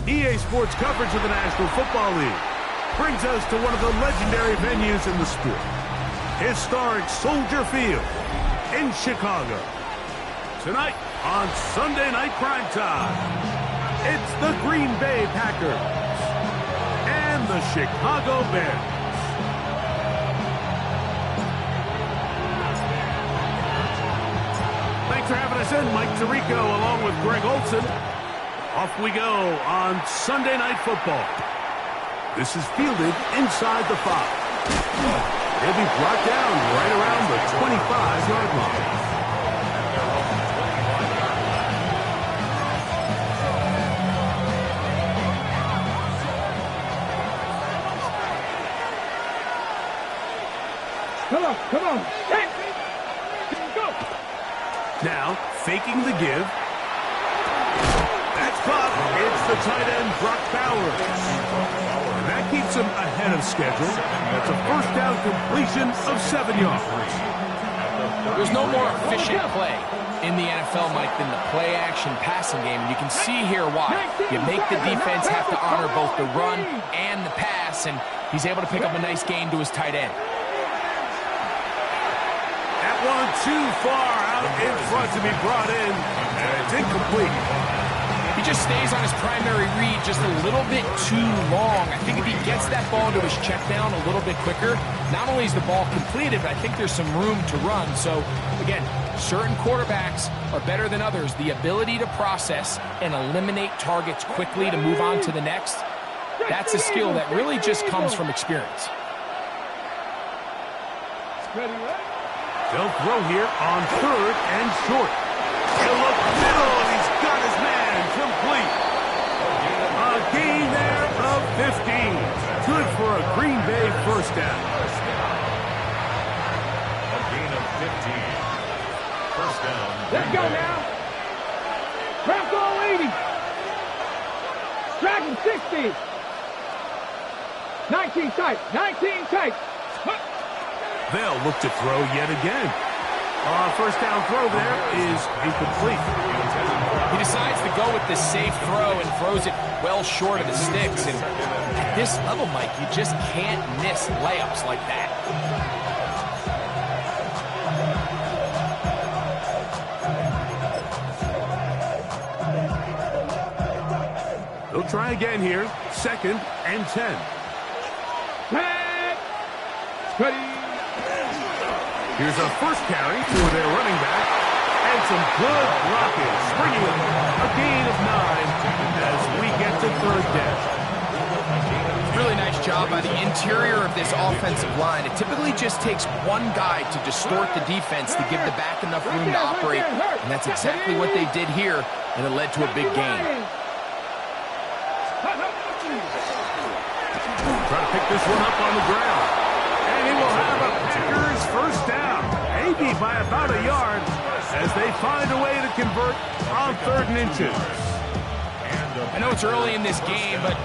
EA Sports coverage of the National Football League brings us to one of the legendary venues in the sport, historic Soldier Field in Chicago. Tonight on Sunday Night Primetime, it's the Green Bay Packers and the Chicago Bears. Thanks for having us in, Mike Tirico, along with Greg Olson. Off we go on Sunday Night Football. This is fielded inside the 5. He'll be brought down right around the 25-yard line. Come on. Hey. Go. Now, faking the give. That's caught. It's the tight end, Brock Bowers. And that keeps him ahead of schedule. That's a first down completion of 7 yards. There's no more efficient play in the NFL, Mike, than the play-action passing game. And you can see here why. You make the defense have to honor both the run and the pass, and he's able to pick up a nice gain to his tight end. That one too far out in front to be brought in, and it's incomplete. He just stays on his primary read just a little bit too long. I think if he gets that ball to his check down a little bit quicker, not only is the ball completed, but I think there's some room to run. So, again, certain quarterbacks are better than others. The ability to process and eliminate targets quickly to move on to the next, that's a skill that really just comes from experience. They'll throw here on 3rd and short. He'll look middle, and he's got his man complete. A gain there of 15. Good for a Green Bay first down. A gain of 15. First down. Let's go now. Trap all 80. Dragon 60. 19 tight. 19 tight. They'll look to throw yet again. First down throw there is incomplete. He decides to go with the safe throw and throws it well short of the sticks. And at this level, Mike, you just can't miss layups like that. They'll try again here. 2nd and 10. Ready. Here's a first carry for their running back. And some good blocking. Springing them a gain of 9 as we get to 3rd down. Really nice job by the interior of this offensive line. It typically just takes one guy to distort the defense to give the back enough room to operate. And that's exactly what they did here, and it led to a big gain. Try to pick this one up on the ground. And he will have a Packers first down. Maybe by about a yard as they find a way to convert on 3rd and inches. I know it's early in this game, but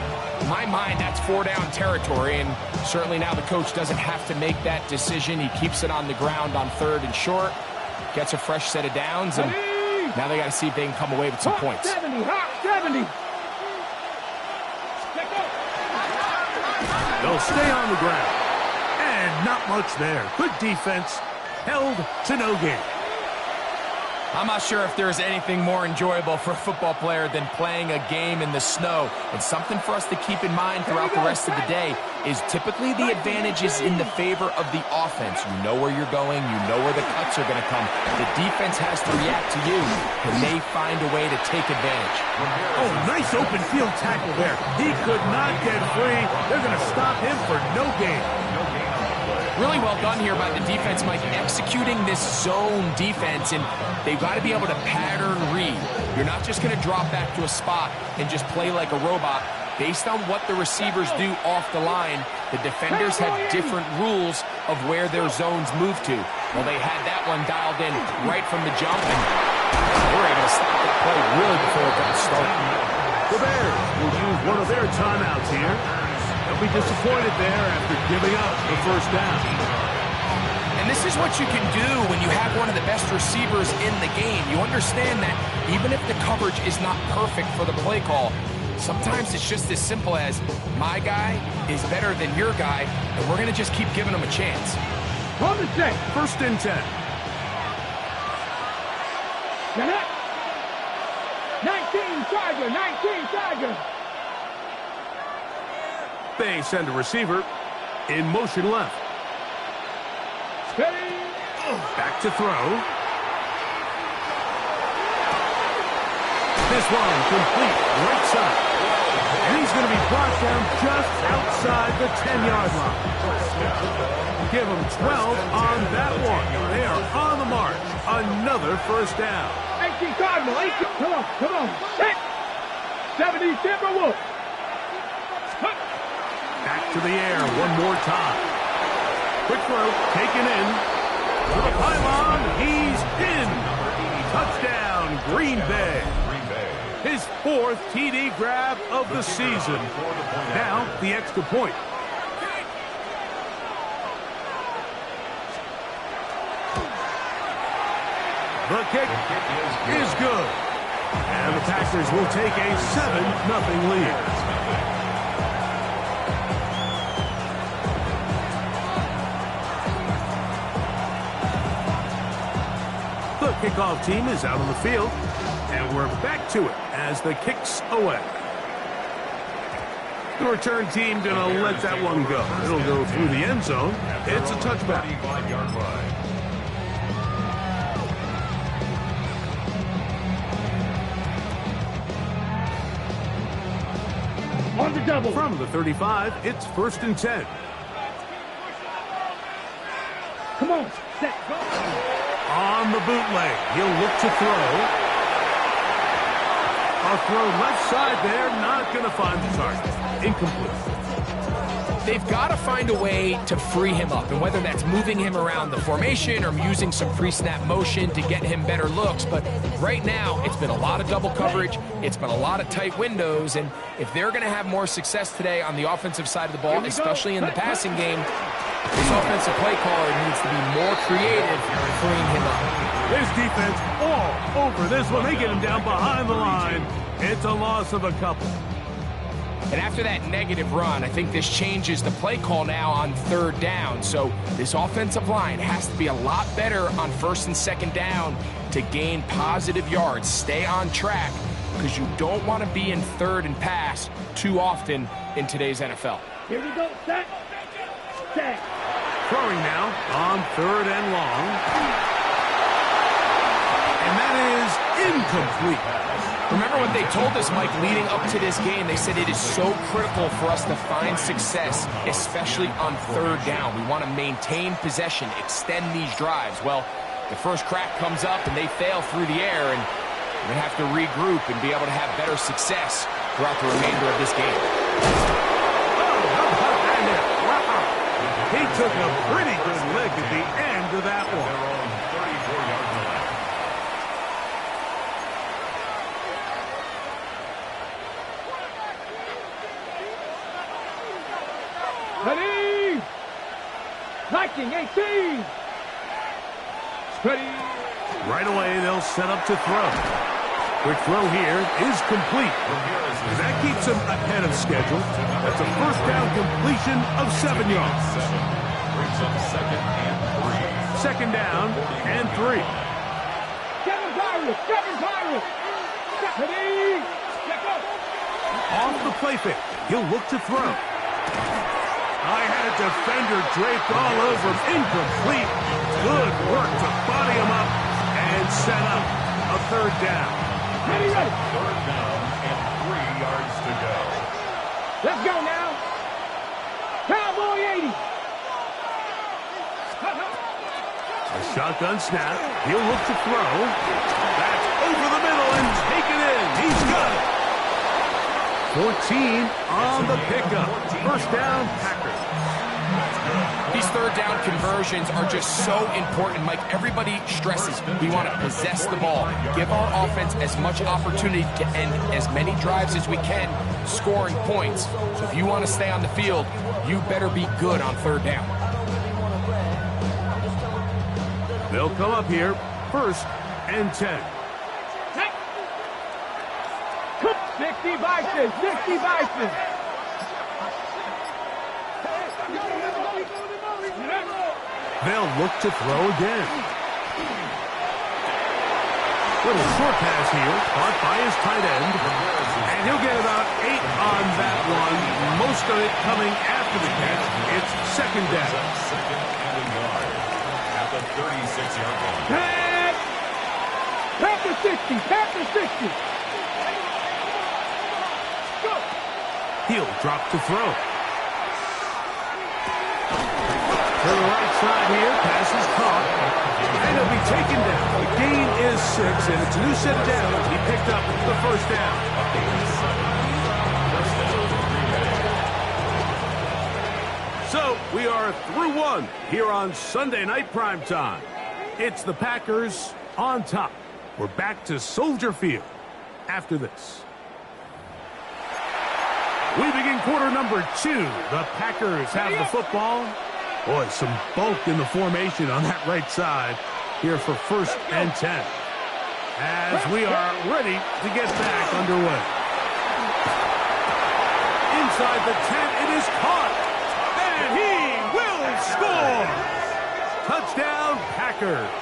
in my mind, that's 4-down territory. And certainly now the coach doesn't have to make that decision. He keeps it on the ground on 3rd and short, gets a fresh set of downs, and now they got to see if they can come away with some points. 70, hot 70. They'll stay on the ground. And not much there. Good defense. Held to no gain. I'm not sure if there's anything more enjoyable for a football player than playing a game in the snow. And something for us to keep in mind throughout the rest of the day is typically the advantage is in the favor of the offense. You know where you're going. You know where the cuts are going to come. The defense has to react to you, and they find a way to take advantage. Oh, nice open field tackle there. He could not get free. They're going to stop him for no gain. Really well done here by the defense, Mike, executing this zone defense, and they've got to be able to pattern read. You're not just going to drop back to a spot and just play like a robot. Based on what the receivers do off the line, the defenders have different rules of where their zones move to. Well, they had that one dialed in right from the jump, and they were able to stop that play really before it got started. The Bears will use one of their timeouts here. They'll be disappointed there after giving up the first down. And this is what you can do when you have one of the best receivers in the game. You understand that even if the coverage is not perfect for the play call, sometimes it's just as simple as my guy is better than your guy, and we're going to just keep giving him a chance. Hold the check. 1st and 10. Get it. 19 Tiger. 19 Tiger. They send a receiver in motion left. Steady. Back to throw. This one complete right side. And he's going to be brought down just outside the 10-yard line. Give him 12 on that one. They are on the march. Another first down. 18 Cardinal. 18. Come on. Hit. 70 Timberwolves. Back to the air one more time. Quick throw, taken in. To the pylon, he's in. Touchdown, Green Bay. His 4th TD grab of the season. Now, the extra point. The kick is good. And the Packers will take a 7-0 lead. The kickoff team is out on the field, and we're back to it as the kick's away. The return team gonna let that one go. It'll go through the end zone. It's a touchback. On the double. From the 35, it's 1st and 10. Come on. Set. Go. On the bootleg, he'll look to throw. A throw left side there, not going to find the target. Incomplete. They've got to find a way to free him up, and whether that's moving him around the formation or using some pre-snap motion to get him better looks. But right now, it's been a lot of double coverage. It's been a lot of tight windows, and if they're going to have more success today on the offensive side of the ball, especially in the passing game, this offensive play caller needs to be more creative freeing him up. This defense all over this one. They get him down behind the line. It's a loss of a couple. And after that negative run, I think this changes the play call now on 3rd down. So this offensive line has to be a lot better on 1st and 2nd down to gain positive yards. Stay on track because you don't want to be in 3rd and pass too often in today's NFL. Here we go. Set. Set. Throwing now on 3rd and long. And that is incomplete. Remember what they told us, Mike, leading up to this game? They said it is so critical for us to find success, especially on 3rd down. We want to maintain possession, extend these drives. Well, the first crack comes up and they fail through the air, and we're going to have to regroup and be able to have better success throughout the remainder of this game. He took a pretty good lick at the end of that one. Ready! Viking 18! Steady! Right away, they'll set up to throw. Quick throw here is complete. And that keeps him ahead of schedule. That's a 1st down completion of 7 yards. Brings up 2nd and 3. 2nd down and 3. Kevin Pirates! Kevin Pirates! Ready! Step up! Off the play fake, he'll look to throw. I had a defender draped all over him. Incomplete. Good work to body him up and set up a 3rd down. Ready, ready. 3rd down and 3 yards to go. Let's go now. Cowboy 80. A shotgun snap. He'll look to throw. That's over the middle and taken in. He's got it. 14 on the pickup. 1st down, Packers. These 3rd down conversions are just so important, Mike. Everybody stresses we want to possess the ball, give our offense as much opportunity to end as many drives as we can, scoring points. So if you want to stay on the field, you better be good on 3rd down. They'll come up here, 1st and 10. 60 Bison! 60 Bison! They'll look to throw again. Little short pass here, caught by his tight end. And he'll get about 8 on that one. Most of it coming after the catch. It's 2nd down. 2nd and a yard at the 36-yard line. Pass! Panther 60! Panther 60! Go! He'll drop to throw. To the right side here, pass is caught. And he'll be taken down. The gain is 6, and it's a new set of downs. He picked up the 1st down. So, we are through 1 here on Sunday Night Primetime. It's the Packers on top. We're back to Soldier Field after this. We begin quarter number 2. The Packers have the football. Boy, some bulk in the formation on that right side here for 1st and 10. As we are ready to get back underway. Inside the 10, it is caught. And he will score. Touchdown, Packers.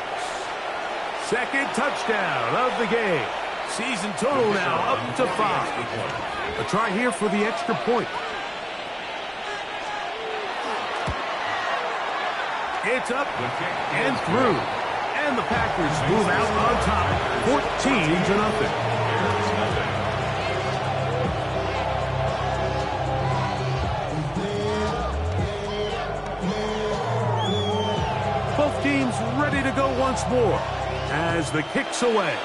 Second touchdown of the game. Season total now up to 5. A try here for the extra point. It's up and through. And the Packers move out on top, 14-0. Both teams ready to go once more as the kick's away.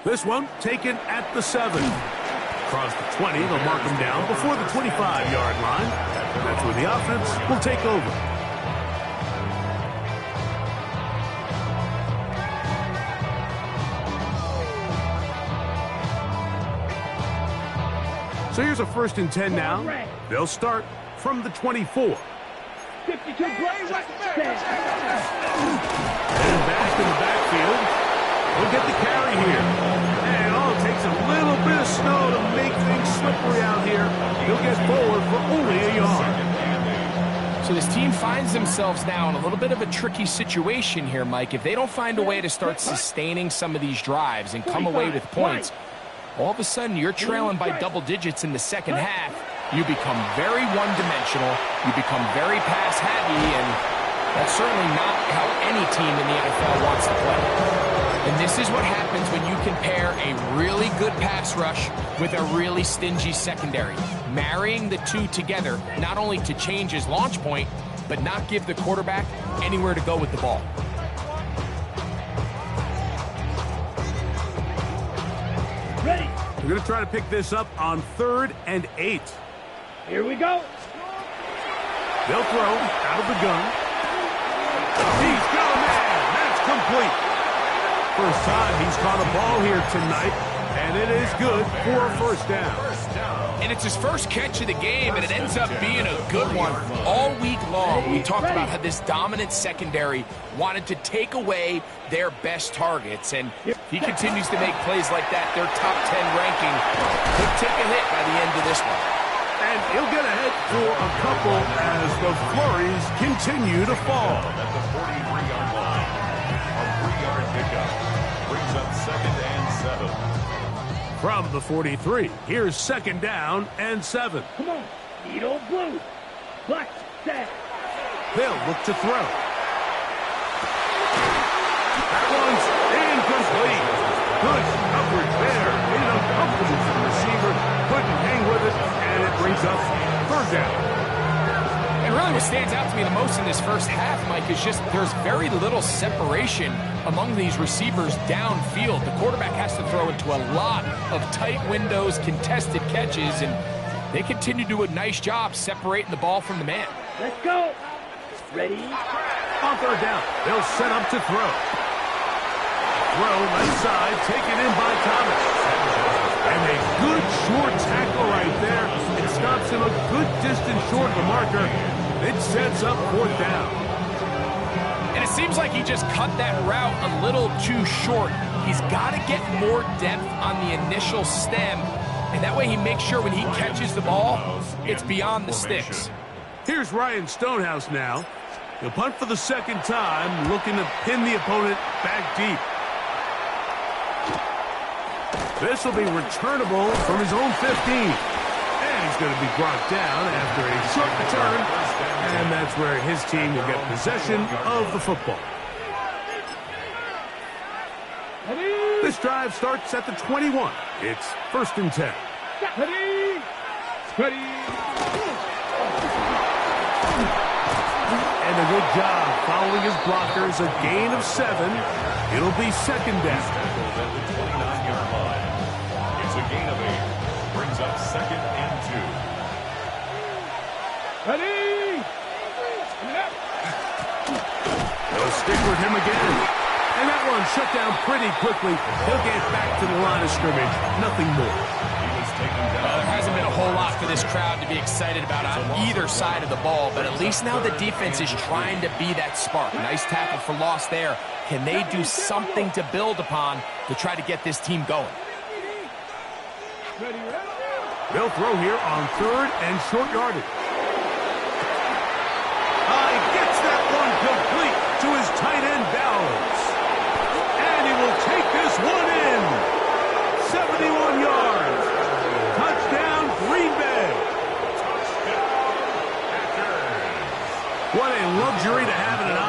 This one taken at the 7. Across the 20, they'll mark them down before the 25-yard line. That's where the offense will take over. So here's a 1st and 10 now. They'll start from the 24. 52 play, and back in the backfield. We'll get the carry here. And all it takes a little bit of snow to make things slippery out here. He'll get forward for only a yard. So this team finds themselves now in a little bit of a tricky situation here, Mike. If they don't find a way to start sustaining some of these drives and come away with points, all of a sudden you're trailing by double digits in the second half. You become very one-dimensional, you become very pass-heavy, and that's certainly not how any team in the NFL wants to play. And this is what happens when you can pair a really good pass rush with a really stingy secondary. Marrying the two together, not only to change his launch point, but not give the quarterback anywhere to go with the ball. ready. We're going to try to pick this up on 3rd and 8. Here we go. They'll throw out of the gun. He's got a man. That's complete. First time he's caught a ball here tonight, and it is good for a 1st down. And it's his first catch of the game, and it ends up being a good one. All week long, we talked about how this dominant secondary wanted to take away their best targets, and if he continues to make plays like that, their top 10 ranking could take a hit by the end of this one. And he'll get ahead for a couple as the flurries continue to fall. At the 43-yard line, a 3-yard pickup brings up 2nd and 7. From the 43, here's 2nd down and 7. Come on, needle blue. Black set. They'll look to throw. That one's incomplete. Good coverage there. Made it uncomfortable for the receiver. Couldn't hang with it, and it brings up 3rd down. And really what stands out to me the most in this first half, Mike, is just there's very little separation among these receivers downfield. The quarterback has to throw into a lot of tight windows, contested catches, and they continue to do a nice job separating the ball from the man. Let's go. Ready? On 3rd down, they'll set up to throw. Throw left side, taken in by Thomas. And a good short tackle right there. It stops him a good distance short of the marker. It sets up 4th down. And it seems like he just cut that route a little too short. He's got to get more depth on the initial stem, and that way he makes sure when he catches the ball, it's beyond the sticks. Here's Ryan Stonehouse now. He'll punt for the 2nd time, looking to pin the opponent back deep. This will be returnable from his own 15. And he's going to be brought down after a short return. And that's where his team will get possession of the football. Ready? This drive starts at the 21. It's 1st and 10. Ready? Ready? And a good job following his blockers. A gain of 7. It'll be 2nd down. Tackled at the 29-yard line. It's a gain of 8. Brings up 2nd and 2. Ready? They'll stick with him again. And that one shut down pretty quickly. He'll get back to the line of scrimmage. Nothing more. He was taken down. Well, there hasn't been a whole lot for this crowd to be excited about on either side of the ball, but at least now the defense is trying to be that spark. Nice tackle for loss there. Can they do something to build upon to try to get this team going? Ready? They'll throw here on 3rd and short yardage. He gets that one complete to his tight end,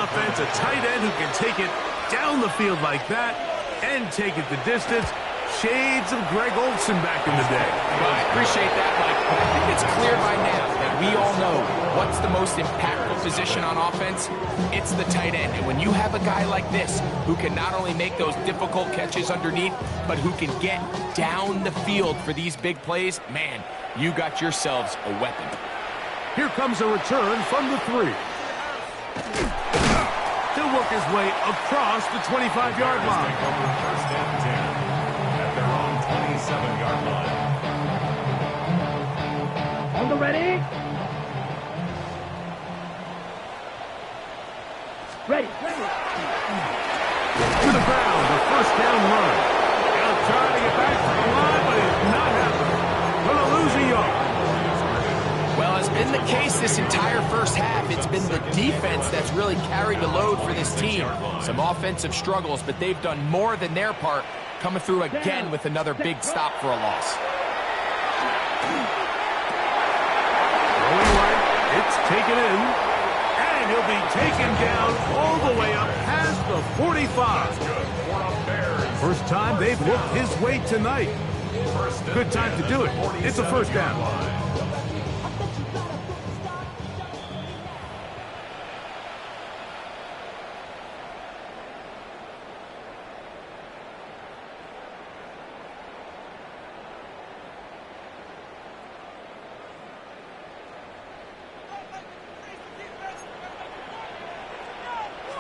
offense, a tight end who can take it down the field like that and take it the distance. Shades of Greg Olsen back in the day. Well, I appreciate that, Mike. I think it's clear by now that we all know what's the most impactful position on offense. It's the tight end. And when you have a guy like this who can not only make those difficult catches underneath, but who can get down the field for these big plays, man, you got yourselves a weapon. Here comes a return from the 3. He'll work his way across the 25-yard line. First and 10 at their own 27-yard line. On the ready. Ready. To the ground, a first down run. He'll try to get back to the line, but it's not happening. Gonna lose a yard. Well, as been the case this entire first half, it's been the defense that's really carried the load for this team. Some offensive struggles, but they've done more than their part, coming through again with another big stop for a loss. Going right, it's taken in, and he'll be taken down all the way up past the 45. First time they've whooped his way tonight. Good time to do it. It's a first down.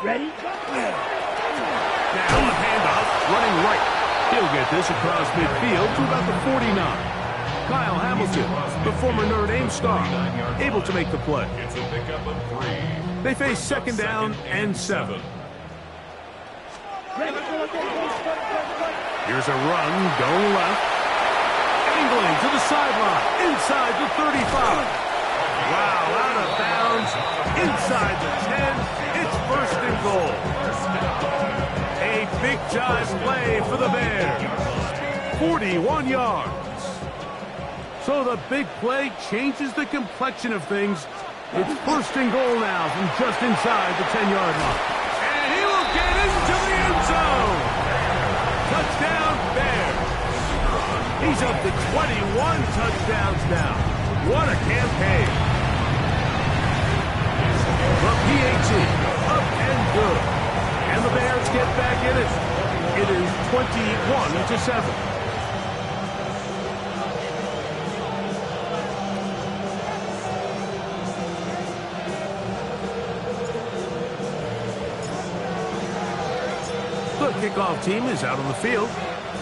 Ready? Now a handoff, running right. He'll get this across midfield to about the 49. Kyle Hamilton, the former Notre Dame star, able to make the play. It's a pickup of 3. They face second down and 7. Here's a run, going left. Angling to the sideline, inside the 35. Wow, out of bounds, inside the 10. It's first and goal. A big-time play for the Bears. 41 yards. So the big play changes the complexion of things. It's first and goal now from just inside the 10-yard line. And he will get into the end zone. Touchdown, Bears. He's up to 21 touchdowns now. What a campaign. The PAT, up and good. And the Bears get back in it. It is 21-7. The kickoff team is out on the field.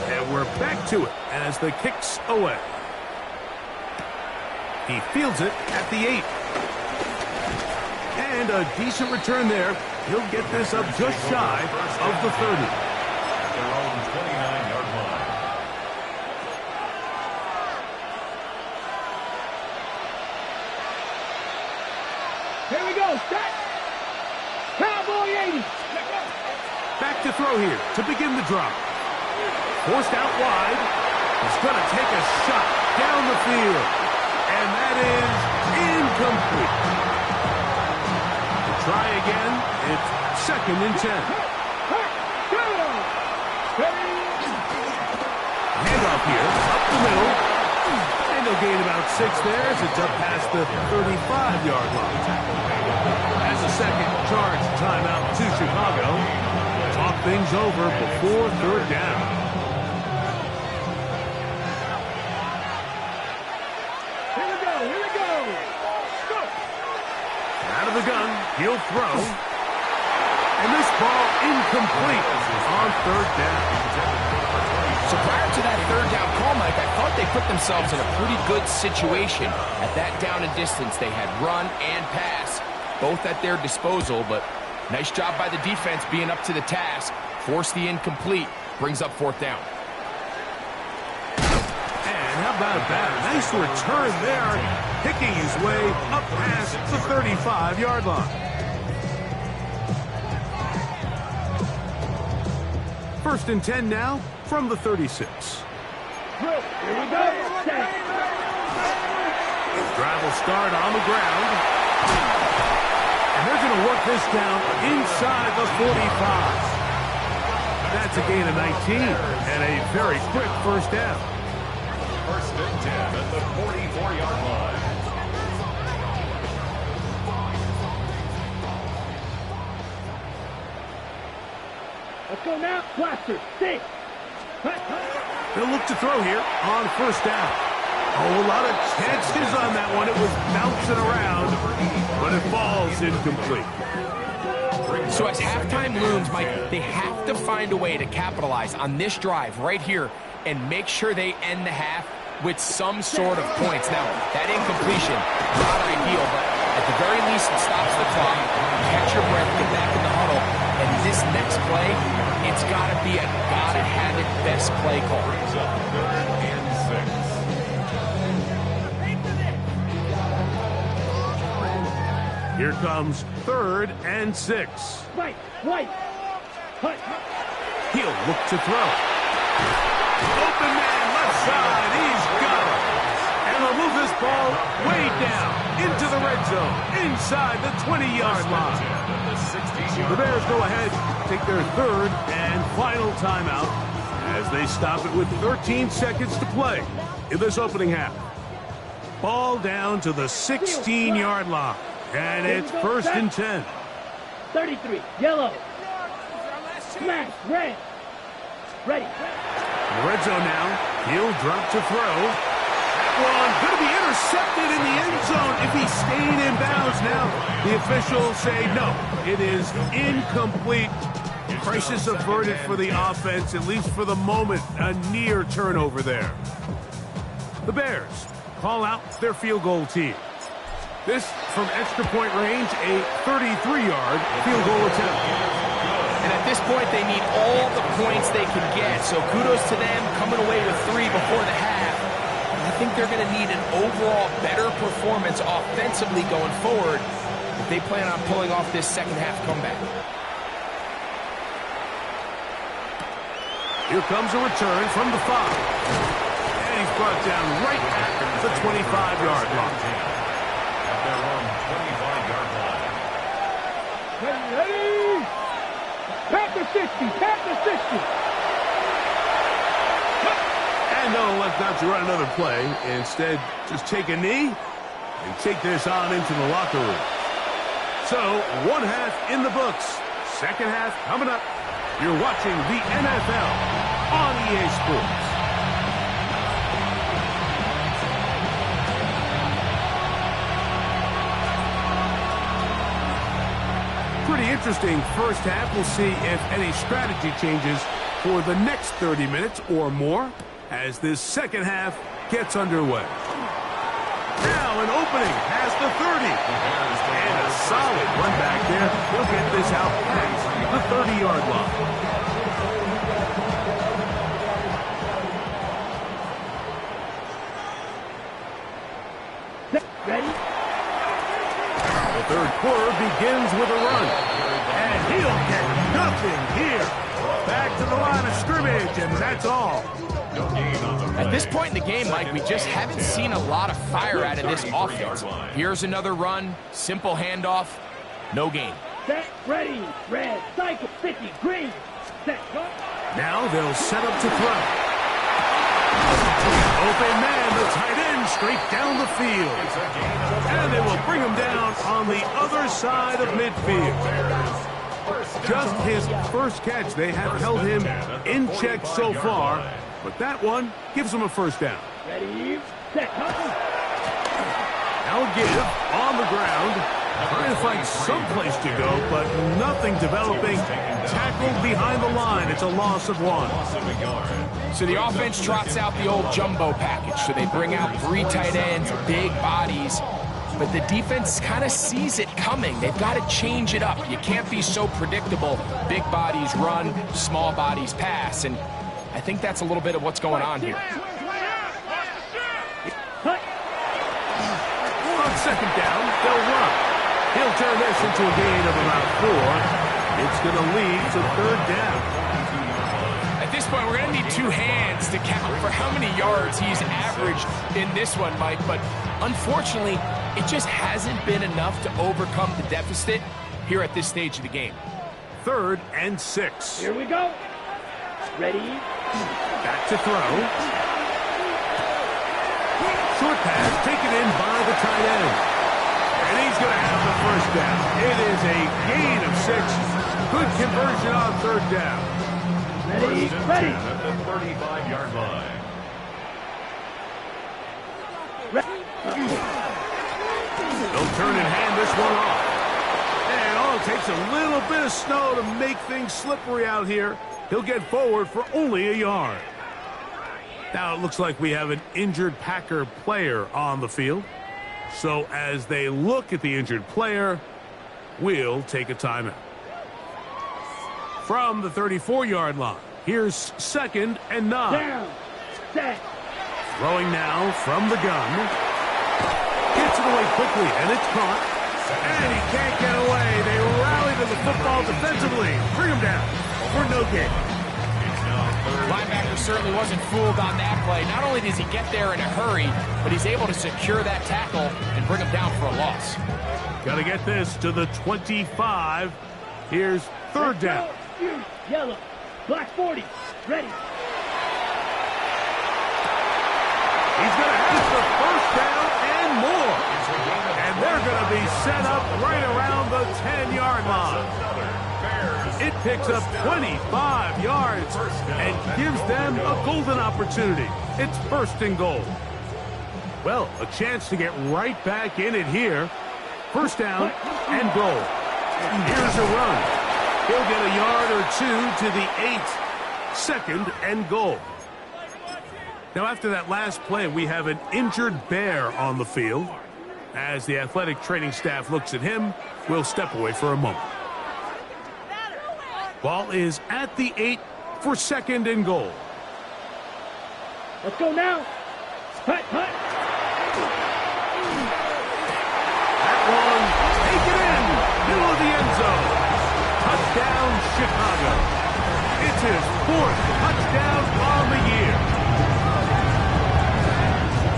And we're back to it as the kick's away. He fields it at the 8. And a decent return there. He'll get this up just shy of the 30. Their own 29-yard line. Here we go. Set. Cowboy 80. Back to throw here to begin the drive. Forced out wide. He's going to take a shot down the field. And that is incomplete. Try again. It's second and 10. Handoff here, up the middle. And they'll gain about 6 there as it's up past the 35-yard line. As a second charge timeout to Chicago. Talk things over before third down. Here we go. Out of the gun, he'll throw. And this ball incomplete on third down. So prior to that third down call, Mike, I thought they put themselves in a pretty good situation. At that down and distance, they had run and pass, both at their disposal, but nice job by the defense being up to the task. Force the incomplete, brings up fourth down. And how about that? Nice return there, picking his way up past the 35-yard line. First and 10 now from the 36. Here we go. Drive will start on the ground. And they're going to work this down inside the 45. That's a gain of 19 and a very quick first down. First and 10 at the 44-yard line. Let's go now. Blaster. 6. They'll look to throw here on first down. Oh, a lot of chances on that one. It was bouncing around, but it falls incomplete. So as halftime looms, Mike, they have to find a way to capitalize on this drive right here and make sure they end the half with some sort of points. Now, that incompletion, not ideal, but at the very least, it stops the clock. Catch your breath, get back in the huddle, and this next play, it's got to be a gotta-have-it best play call. Third and 6. Here comes 3rd and 6. Right. He'll look to throw. Open man, left side. He's got it. And they'll move this ball way down into the red zone, inside the 20-yard line. The Bears go ahead, take their 3rd and final timeout as they stop it with 13 seconds to play in this opening and half. Ball down to the 16-yard line. And it's 1st and 10. 33. Yellow. Smash. Red. Ready. In the red zone now. He'll drop to throw. That one going to be intercepted in the end zone if he stayed in bounds. Now the officials say no. It is incomplete. Crisis averted for the offense, at least for the moment. A near turnover there. The Bears call out their field goal team. This from extra point range, a 33-yard field goal attempt. And at this point, they need all the points they can get. So kudos to them coming away with 3 before the half. I think they're going to need an overall better performance offensively going forward if they plan on pulling off this second half comeback. Here comes a return from the 5. And he's brought down right at the 25-yard line. Their own 25-yard line. Ready. Pat the 60. Pat the 60. And no, elect not to run another play. Instead, just take a knee and take this on into the locker room. So, 1 half in the books. Second half coming up. You're watching the NFL on EA Sports. Pretty interesting first half. We'll see if any strategy changes for the next 30 minutes or more as this second half gets underway. Now an opening past the 30. And a solid run back there. He'll get this out past the 30-yard line. Ready. The third quarter begins with a run. And he'll get nothing here. Back to the line of scrimmage, and that's all. At this point in the game, Mike, we just haven't seen a lot of fire out of this offense. Here's another run, simple handoff, no gain. Set, ready, red, cycle, 50, green, set, go. Now they'll set up to throw. Open man, the tight end, straight down the field. And they will bring him down on the other side of midfield. Just his first catch. They have held him in check so far, but that one gives him a first down. Ready, set, go. Now a give on the ground. Trying to find some place to go, but nothing developing. Tackled behind the line. It's a loss of 1. So the offense trots out the old jumbo package. So they bring out 3 tight ends, big bodies. But the defense kind of sees it coming. They've got to change it up. You can't be so predictable. Big bodies run, small bodies pass. And I think that's a little bit of what's going on here. On second down, they'll run. He'll turn this into a gain of about 4. It's going to lead to third down. At this this point, we're going to need two hands to count for how many yards he's averaged in this one, Mike. But unfortunately, it just hasn't been enough to overcome the deficit here at this stage of the game. 3rd and 6. Here we go. Ready? Back to throw. Short pass taken in by the tight end. And he's going to have the first down. It is a gain of 6. Good conversion on 3rd down. Ready? Ready. At the 35-yard line. They'll turn and hand this one off. And all it takes a little bit of snow to make things slippery out here. He'll get forward for only a yard. Now it looks like we have an injured Packer player on the field. So as they look at the injured player, we'll take a timeout. From the 34-yard line, here's 2nd and 9. Down. Set. Throwing now from the gun. Gets it away quickly, and it's caught. And he can't get away. They rally to the football defensively. Bring him down for no gain. Linebacker certainly wasn't fooled on that play. Not only does he get there in a hurry, but he's able to secure that tackle and bring him down for a loss. Got to get this to the 25. Here's 3rd down. Yellow. Black 40. Ready. He's going to have the first down and more. And they're going to be set up right around the 10-yard line. It picks up 25 yards and gives them a golden opportunity. It's 1st and goal. Well, a chance to get right back in it here. 1st down and goal. Here's a run. He'll get a yard or 2 to the 8. 2nd and goal. Now, after that last play, we have an injured Bear on the field. As the athletic training staff looks at him, we'll step away for a moment. Ball is at the 8 for 2nd and goal. Let's go now. Hut, hut. That one, take it in, middle of the end zone. Touchdown, Chicago. It's his 4th touchdown on the year.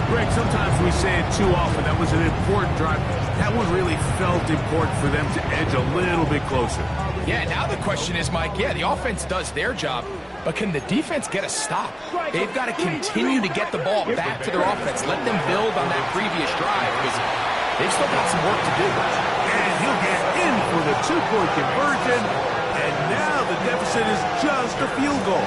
Greg, sometimes we say it too often. That was an important drive. That one really felt important for them to edge a little bit closer. Yeah, now the question is, Mike, yeah, the offense does their job, but can the defense get a stop? They've got to continue to get the ball back to their offense. Let them build on that previous drive because they've still got some work to do. And he'll get in for the 2-point conversion. And now the deficit is just a field goal.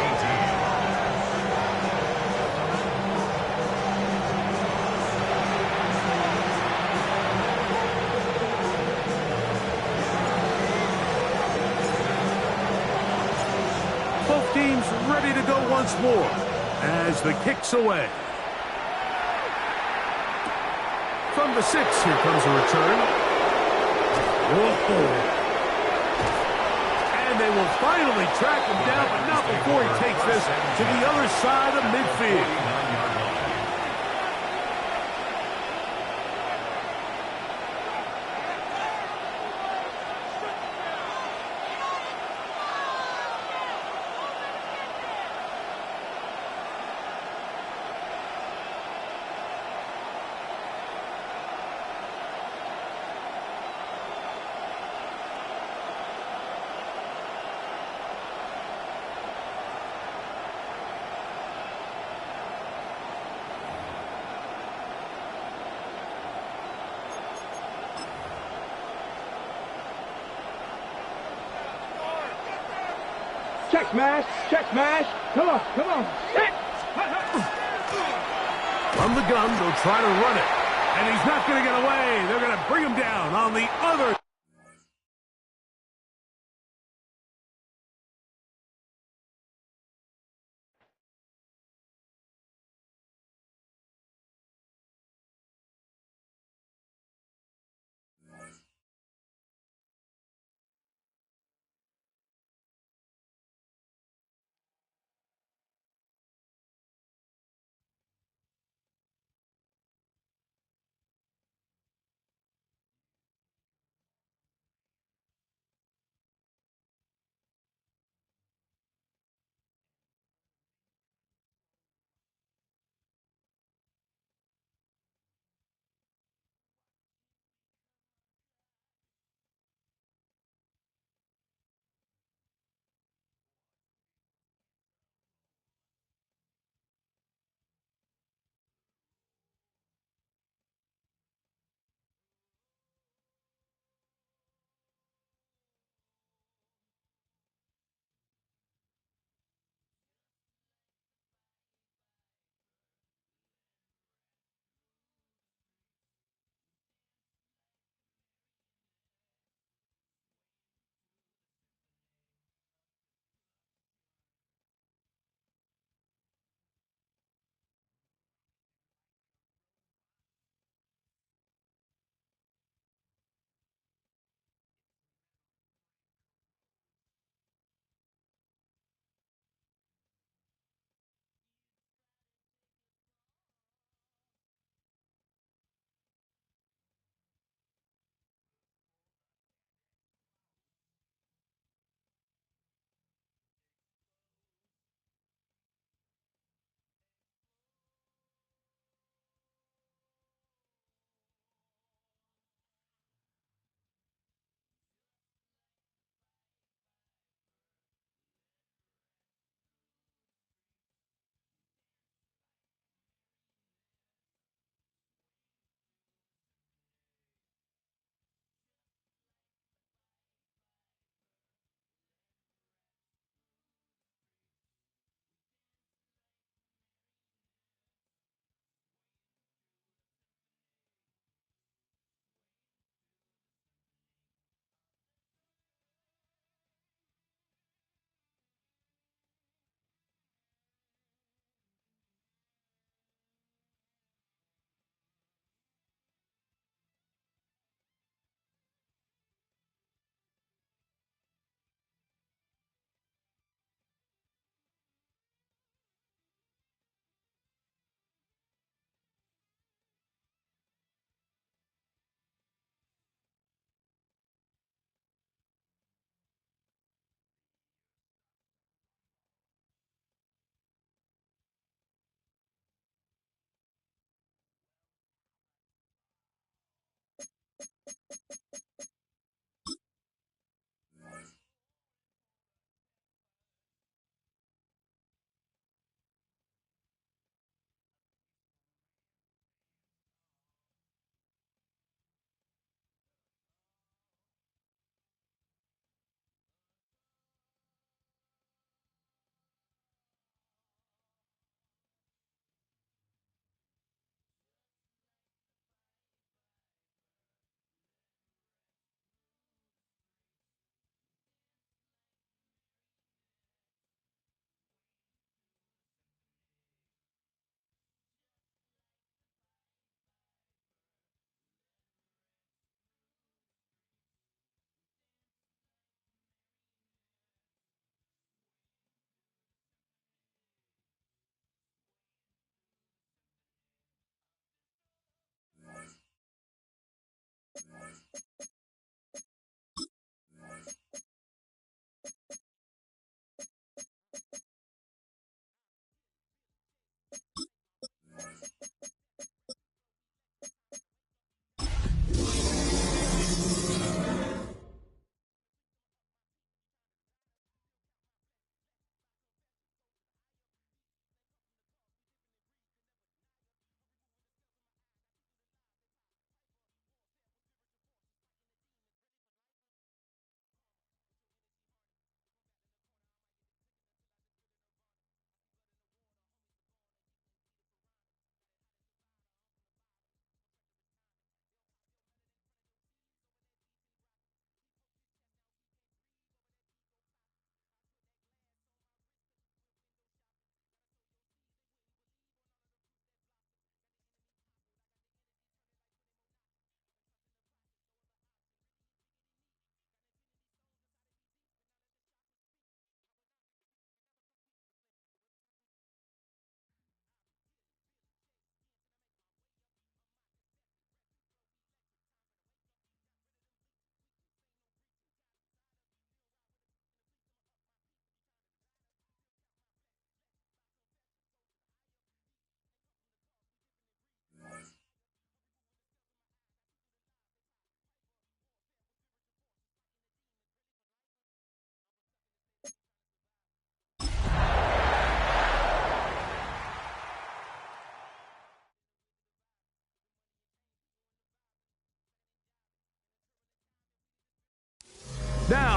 Both teams ready to go once more as the kick's away. From the 6, here comes a return. Whoa. And they will finally track him down, but not before he takes this to the other side of midfield. Check smash. Check smash. Come on. Come on. Hit. From the gun, they'll try to run it. And he's not going to get away. They're going to bring him down on the other.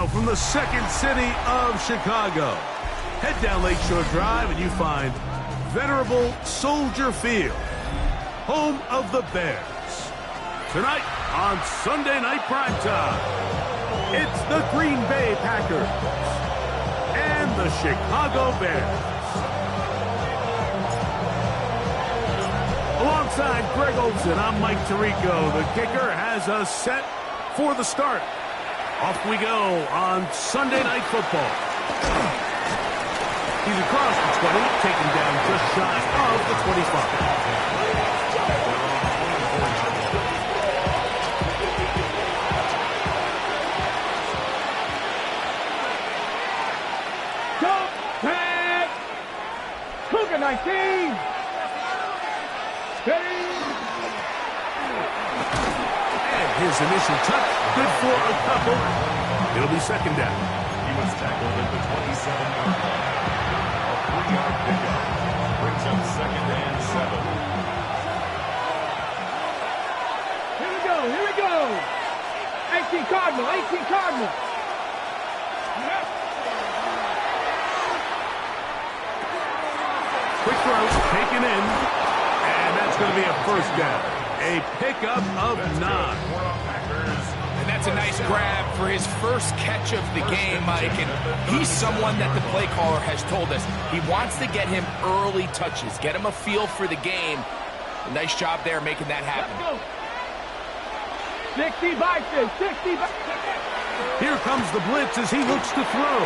now from the second city of Chicago. Head down Lakeshore Drive and you find venerable Soldier Field, home of the Bears. Tonight on Sunday Night Primetime, it's the Green Bay Packers and the Chicago Bears. Alongside Greg Olson, I'm Mike Tirico. The kicker has us set for the start. Off we go on Sunday Night Football. He's across the 20, taken down just shy of the 25. Jump, tag, Cougar 19. Steady. And his initial touch, good for a couple. It'll be second down. He was tackled at the 27-yard line. A 3-yard pickup brings up second and 7. Here we go. 18 Cardinal, 18 Cardinal. Quick throw, taken in, and that's going to be a first down. A pickup of 9. And that's a nice grab for his first catch of the game, Mike. And he's someone that the play caller has told us he wants to get him early touches, get him a feel for the game. A nice job there making that happen. 60 by 60 by 6. Here comes the blitz as he looks to throw.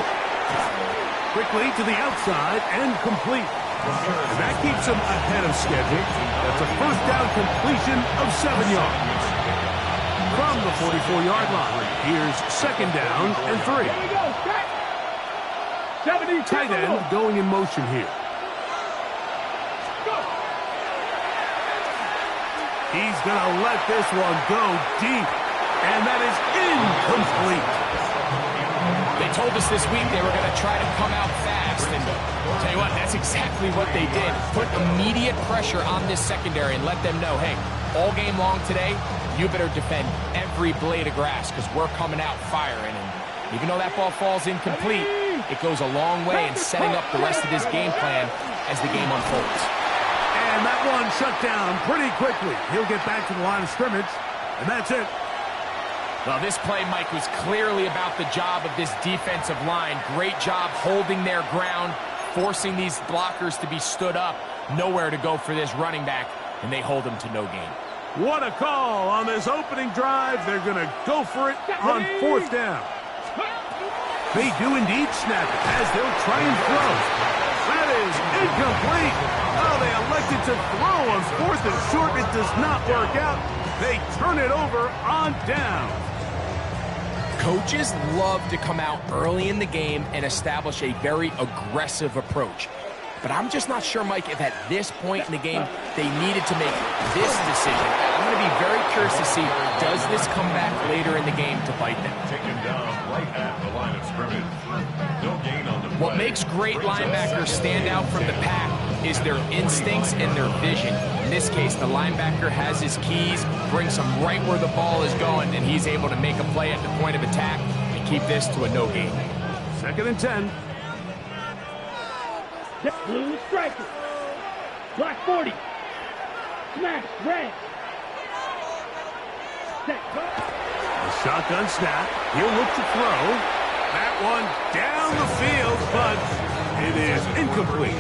Quickly to the outside and complete. And that keeps him ahead of schedule. That's a first down completion of 7 yards. From the 44-yard line, here's second down and 3. Here we go, set. 70. Tight end going in motion here. Go. He's going to let this one go deep. And that is incomplete. They told us this week they were going to try to come out fast. And I'll tell you what, that's exactly what they did. Put immediate pressure on this secondary and let them know, hey, all game long today, you better defend every blade of grass because we're coming out firing. And even though that ball falls incomplete, it goes a long way in setting up the rest of this game plan as the game unfolds. And that one shut down pretty quickly. He'll get back to the line of scrimmage, and that's it. Well, this play, Mike, was clearly about the job of this defensive line. Great job holding their ground, forcing these blockers to be stood up. Nowhere to go for this running back, and they hold him to no gain. What a call on this opening drive. They're going to go for it on fourth down. They do indeed snap it as they'll try and throw. That is incomplete. Oh, they elected to throw on fourth and short. It does not work out. They turn it over on down. Coaches love to come out early in the game and establish a very aggressive approach. But I'm just not sure, Mike, if at this point in the game they needed to make this decision. I'm going to be very curious to see, does this come back later in the game to bite them? Taken down right at the line of scrimmage. No gain on the play. What makes great linebackers stand out from the pack is their instincts and their vision. In this case, the linebacker has his keys, brings him right where the ball is going, and he's able to make a play at the point of attack and keep this to a no gain. Second and 10. Blue striker. Black 40. Smash. Red. Set. Go. A shotgun snap. He'll look to throw. That one down the field, but it is incomplete.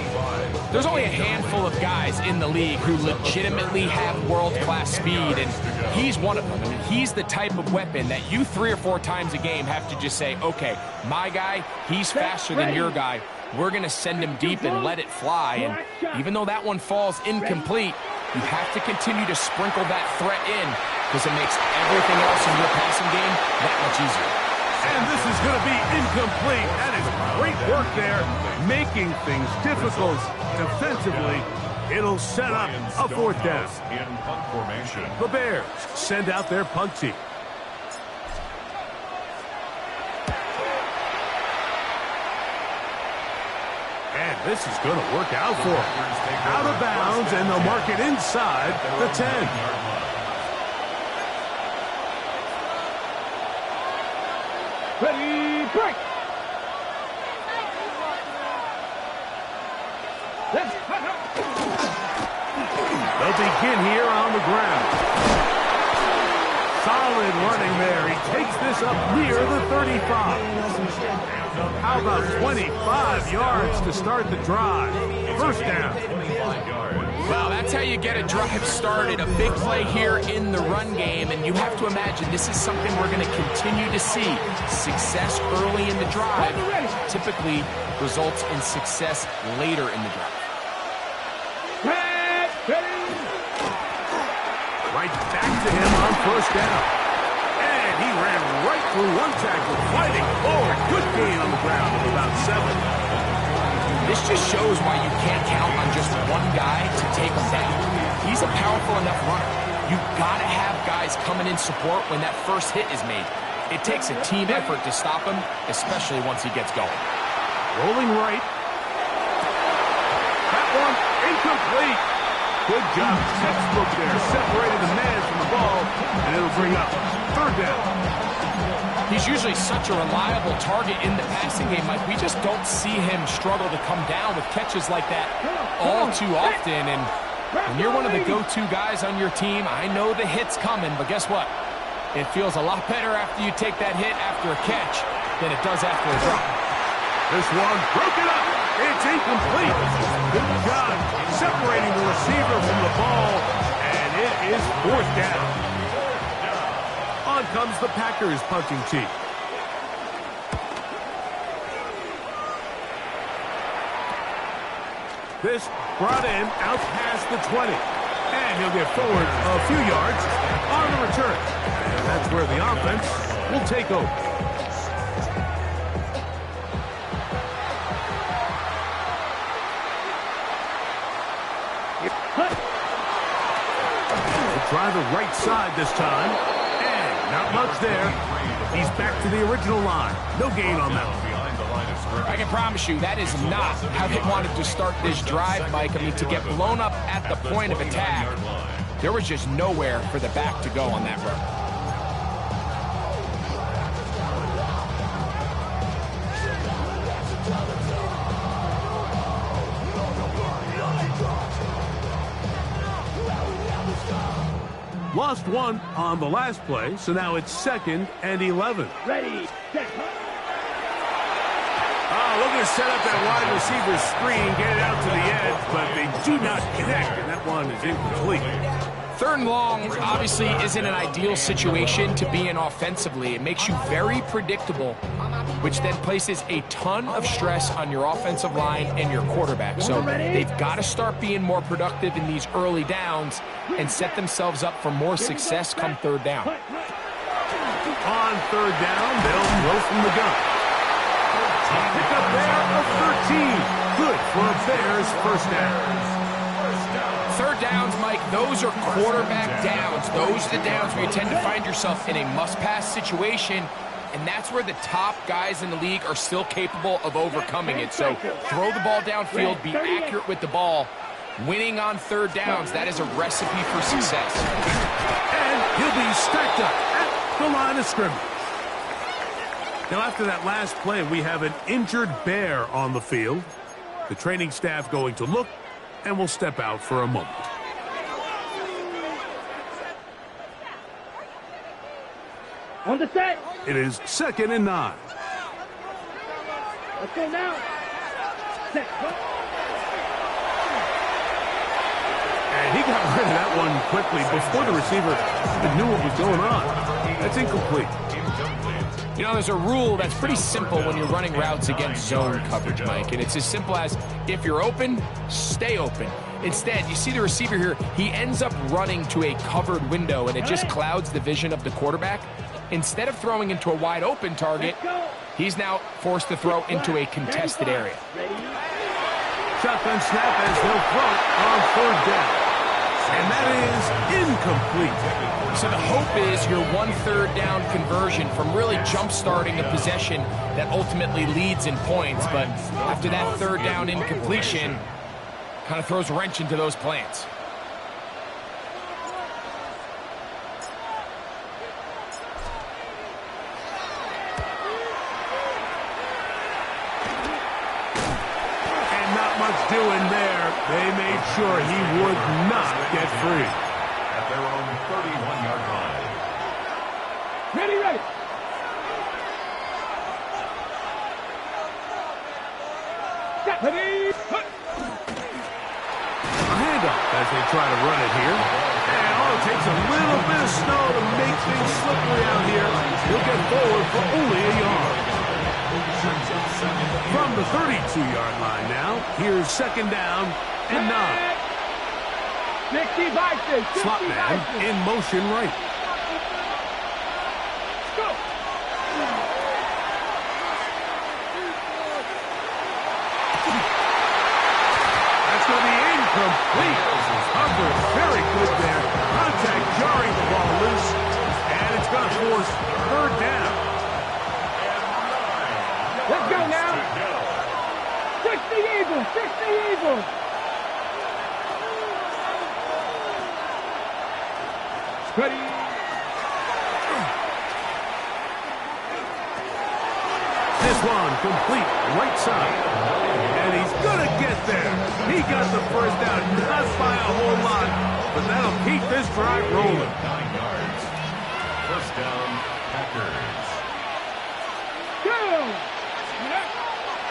There's only a handful of guys in the league who legitimately have world-class speed, and he's one of them. I mean, he's the type of weapon that you 3 or 4 times a game have to just say, okay, my guy, he's faster than your guy. We're going to send him deep and let it fly. And even though that one falls incomplete, you have to continue to sprinkle that threat in because it makes everything else in your passing game that much easier. And this is going to be incomplete. That is great work there, making things difficult defensively. It'll set up a fourth down. In punt formation. The Bears send out their punt team. And this is going to work out for them. Out of bounds, and they'll mark it inside the 10. Ready, break. Let's cut up. They'll begin here on the ground. Solid running there. He takes this up near the 35. How about 25 yards to start the drive? First down. Well, that's how you get a drive started. A big play here in the run game, and you have to imagine this is something we're going to continue to see. Success early in the drive typically results in success later in the drive. Right back to him on first down. And he ran right through one tackle, fighting forward. Good gain on the ground of about 7. This just shows why you can't count on just one guy to take him down. He's a powerful enough runner. You've got to have guys coming in support when that first hit is made. It takes a team effort to stop him, especially once he gets going. Rolling right. That one incomplete. Good job, textbook there. Separated the man from the ball, and it'll bring up third down. He's usually such a reliable target in the passing game, Mike. We just don't see him struggle to come down with catches like that all too often. And when you're one of the go-to guys on your team, I know the hit's coming, but guess what? It feels a lot better after you take that hit after a catch than it does after a drop. This one broken up. It's incomplete. Good job separating the receiver from the ball, and it is fourth down. On comes the Packers punting team. This brought in out past the 20. And he'll get forward a few yards on the return. And that's where the offense will take over. Try the right side this time. And not much there. He's back to the original line. No gain on that one. I can promise you that is not how they wanted to start this drive, Mike. I mean, to get blown up at the point of attack, there was just nowhere for the back to go on that run. Lost one on the last play, so now it's 2nd and 11. Ready, set. Looking to set up that wide receiver screen, get it out to the edge, but they do not connect, and that one is incomplete. 3rd and long obviously isn't an ideal situation to be in offensively. It makes you very predictable, which then places a ton of stress on your offensive line and your quarterback. So they've got to start being more productive in these early downs and set themselves up for more success come 3rd down. On 3rd down, they'll throw from the gun. A pickup there of 13. Good for a Bears first down. 3rd downs, Mike, those are quarterback downs. Those are the downs where you tend to find yourself in a must-pass situation, and that's where the top guys in the league are still capable of overcoming it. So throw the ball downfield, be accurate with the ball. Winning on 3rd downs, that is a recipe for success. And he'll be stacked up at the line of scrimmage. Now, after that last play, we have an injured Bear on the field. The training staff going to look, and will step out for a moment. On the set. It is 2nd and 9. Let's go now. Set. And he got rid of that one quickly before the receiver even knew what was going on. That's incomplete. You know, there's a rule that's pretty simple when you're running routes against zone coverage, Mike, and it's as simple as if you're open, stay open. Instead, you see the receiver here, he ends up running to a covered window, and it just clouds the vision of the quarterback. Instead of throwing into a wide open target, he's now forced to throw into a contested area. Shotgun snap as they'll throw on 3rd down. And that is incomplete. So the hope is your 1/3 down conversion from really jump-starting a possession that ultimately leads in points. But after that 3rd down incompletion, kind of throws a wrench into those plans. Seahawks doing there? They made sure he would not get free. At their own 31-yard line. Ready, ready. Ready. A handoff as they try to run it here. And it takes a little bit of snow to make things slippery out here. He'll get forward for only a yard. From the 32-yard line now, here's second down and 9. 60 boxes. Slot man in motion right. Go. That's going to be incomplete. Cover very good there. Contact jarring the ball loose. And it's going to force third down. Let's go now. 60 Eagles. 60 Eagles. Ready. This one complete right side. And he's going to get there. He got the first down, not by a whole lot, but that'll keep this drive rolling. 9 yards. First down, Packers. Go.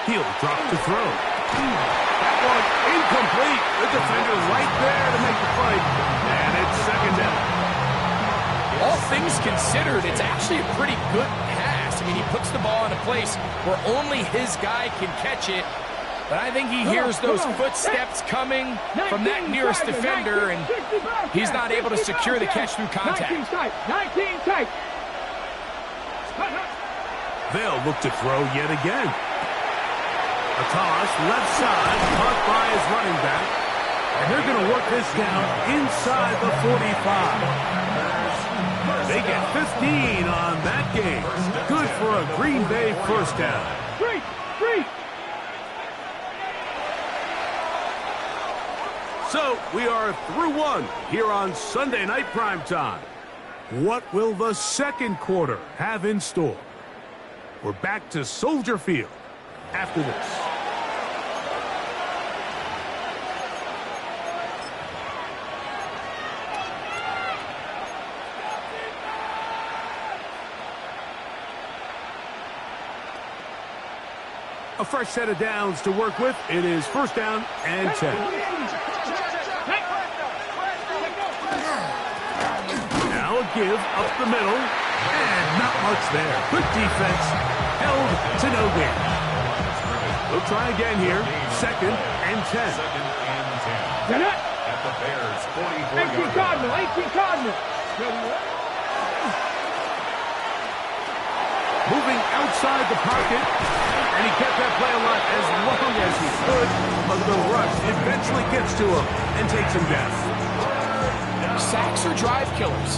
He'll drop to throw. That one incomplete. The defender right there to make the fight. And it's second down. All things considered, it's actually a pretty good pass. I mean, he puts the ball in a place where only his guy can catch it. But I think he hears those footsteps coming from that nearest defender, and he's not able to secure the catch through contact. 19 tight. 19 tight. They'll look to throw yet again. A toss, left side, caught by his running back. And they're going to work this down inside the 45. They get 15 on that game. Good for a Green Bay first down. 3. So we are through one here on Sunday Night Primetime. What will the second quarter have in store? We're back to Soldier Field after this. A fresh set of downs to work with. It is first down and 10. Now a give up the middle. And not much there. Good defense. Held to no gain. We'll try again here. Second and 10. Second and 10. Get it. At the Bears' 44-yard 18 Cardinal. 18 Cardinal. Moving outside the pocket. And he kept that play alive as long as he could. But the rush eventually gets to him and takes him down. Sacks are drive killers.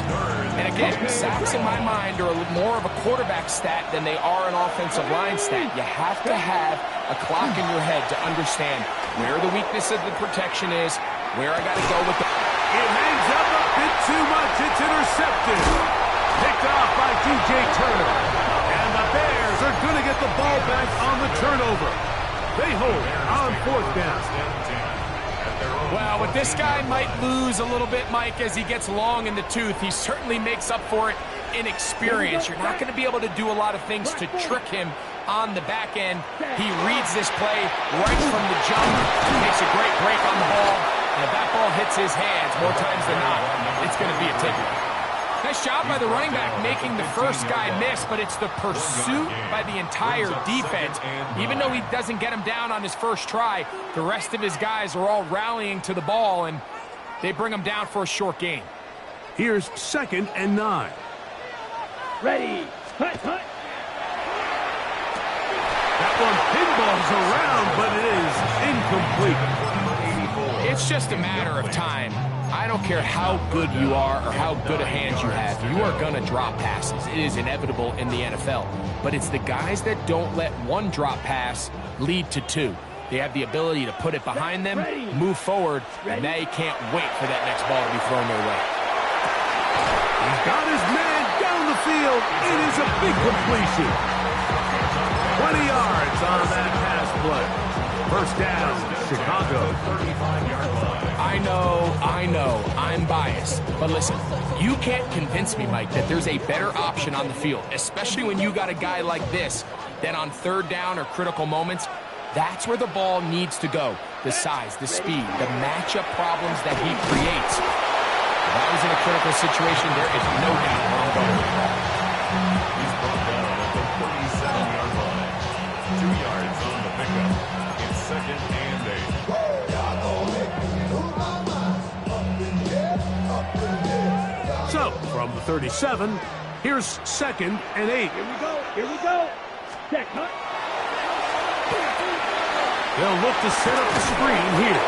And again, sacks in my mind are more of a quarterback stat than they are an offensive line stat. You have to have a clock in your head to understand where the weakness of the protection is, where I got to go with the... It hangs up a bit too much. It's intercepted. Picked off by DJ Turner. And the Bears are going to get the ball back on the turnover. They hold on fourth down. Well, but this guy might lose a little bit, Mike, as he gets long in the tooth. He certainly makes up for it in experience. You're not going to be able to do a lot of things to trick him on the back end. He reads this play right from the jump. Makes a great break on the ball. And if that ball hits his hands more times than not, it's going to be a takeaway. Nice job by the running back making the first guy miss, but it's the pursuit by the entire defense. Even though he doesn't get him down on his first try, the rest of his guys are all rallying to the ball, and they bring him down for a short gain. Here's second and 9. Ready. Hut, hut. That one pinballs around, but it is incomplete. It's just a matter of time. I don't care how good you are or how good a hand you have. You are going to drop passes. It is inevitable in the NFL. But it's the guys that don't let one drop pass lead to two. They have the ability to put it behind them, move forward, and they can't wait for that next ball to be thrown their way. He's got his man down the field. It is a big completion. 20 yards on that pass play. play. First down, Chicago. 35-yard line. I know, I'm biased. But listen, you can't convince me, Mike, that there's a better option on the field, especially when you got a guy like this, that on third down or critical moments, that's where the ball needs to go. The size, the speed, the matchup problems that he creates. If I was in a critical situation, there is no doubt where I'm going. He's brought down at the 37-yard line. 2 yards on the pickup. It's second and 8. So, from the 37, here's second and 8. Here we go. Check, huh? They'll look to set up the screen here.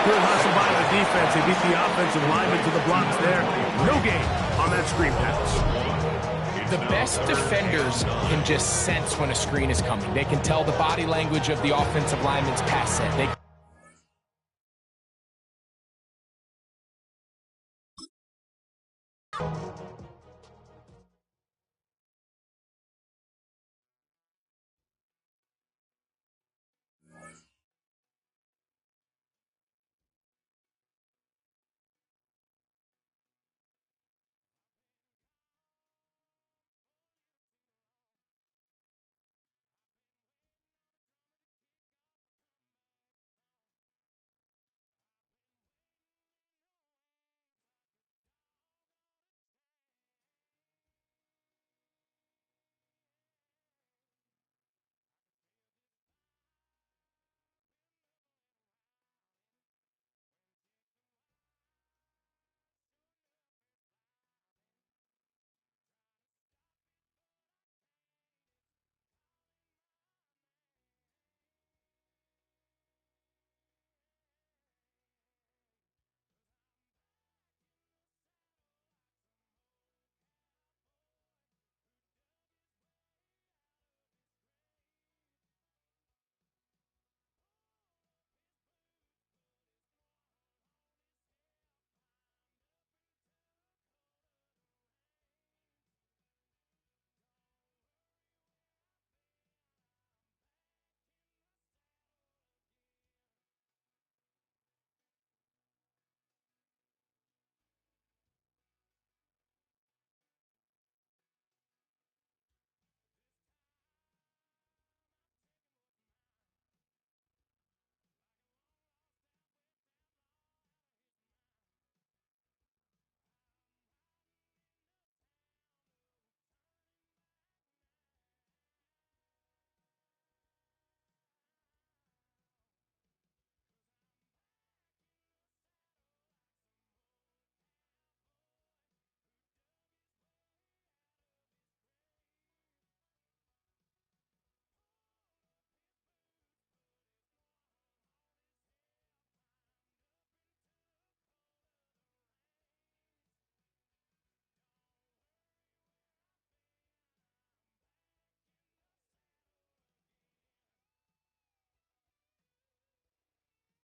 Good hustle by the defense. They beat the offensive lineman to the blocks there. No gain on that screen pass. The best defenders can just sense when a screen is coming. They can tell the body language of the offensive lineman's pass set. They